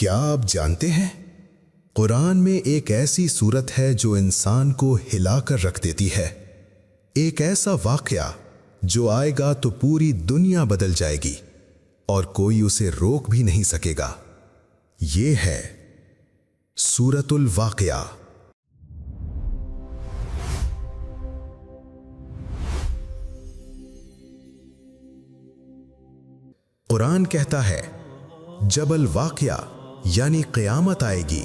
کیا آپ جانتے ہیں قرآن میں ایک ایسی صورت ہے جو انسان کو ہلا کر رکھ دیتی ہے، ایک ایسا واقعہ جو آئے گا تو پوری دنیا بدل جائے گی اور کوئی اسے روک بھی نہیں سکے گا۔ یہ ہے سورۃ الواقعہ۔ قرآن کہتا ہے جب الواقعہ یعنی قیامت آئے گی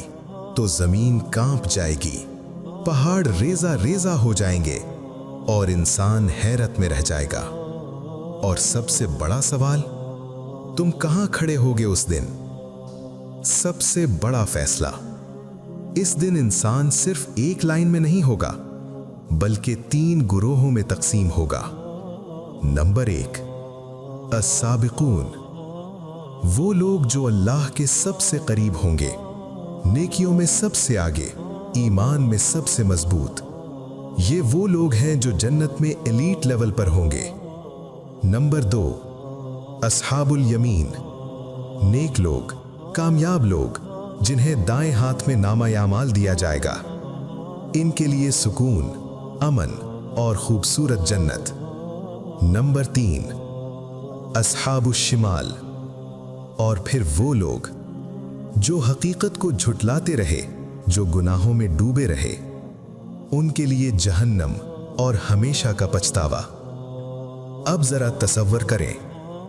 تو زمین کانپ جائے گی، پہاڑ ریزہ ریزہ ہو جائیں گے اور انسان حیرت میں رہ جائے گا۔ اور سب سے بڑا سوال، تم کہاں کھڑے ہوگے اس دن؟ سب سے بڑا فیصلہ، اس دن انسان صرف ایک لائن میں نہیں ہوگا بلکہ 3 گروہوں میں تقسیم ہوگا۔ نمبر 1، السابقون، وہ لوگ جو اللہ کے سب سے قریب ہوں گے، نیکیوں میں سب سے آگے، ایمان میں سب سے مضبوط۔ یہ وہ لوگ ہیں جو جنت میں ایلیٹ لیول پر ہوں گے۔ نمبر 2، اصحاب الیمین، نیک لوگ، کامیاب لوگ جنہیں دائیں ہاتھ میں نامہ اعمال دیا جائے گا۔ ان کے لیے سکون، امن اور خوبصورت جنت۔ نمبر 3، اصحاب الشمال، اور پھر وہ لوگ جو حقیقت کو جھٹلاتے رہے، جو گناہوں میں ڈوبے رہے، ان کے لیے جہنم اور ہمیشہ کا پچھتاوا۔ اب ذرا تصور کریں،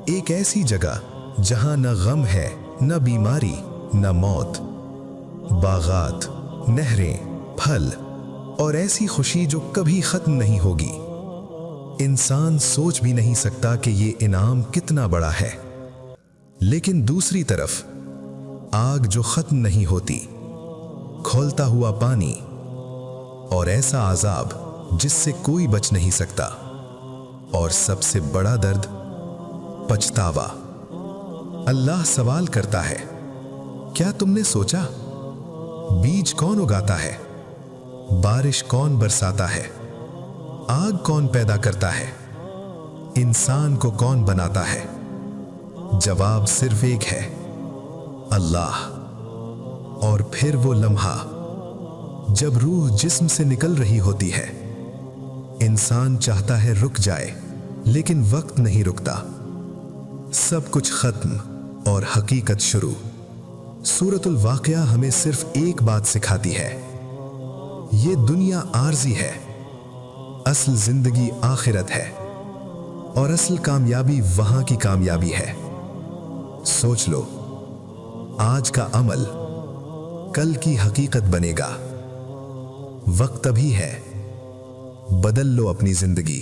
ایک ایسی جگہ جہاں نہ غم ہے، نہ بیماری، نہ موت، باغات، نہریں، پھل اور ایسی خوشی جو کبھی ختم نہیں ہوگی۔ انسان سوچ بھی نہیں سکتا کہ یہ انعام کتنا بڑا ہے۔ لیکن دوسری طرف آگ جو ختم نہیں ہوتی، کھولتا ہوا پانی اور ایسا عذاب جس سے کوئی بچ نہیں سکتا، اور سب سے بڑا درد، پچھتاوا۔ اللہ سوال کرتا ہے، کیا تم نے سوچا بیج کون اگاتا ہے، بارش کون برساتا ہے، آگ کون پیدا کرتا ہے، انسان کو کون بناتا ہے؟ جواب صرف ایک ہے، اللہ۔ اور پھر وہ لمحہ جب روح جسم سے نکل رہی ہوتی ہے، انسان چاہتا ہے رک جائے، لیکن وقت نہیں رکتا۔ سب کچھ ختم اور حقیقت شروع۔ سورۃ الواقعہ ہمیں صرف ایک بات سکھاتی ہے، یہ دنیا عارضی ہے، اصل زندگی آخرت ہے، اور اصل کامیابی وہاں کی کامیابی ہے۔ سوچ لو، آج کا عمل کل کی حقیقت بنے گا۔ وقت ابھی ہے، بدل لو اپنی زندگی۔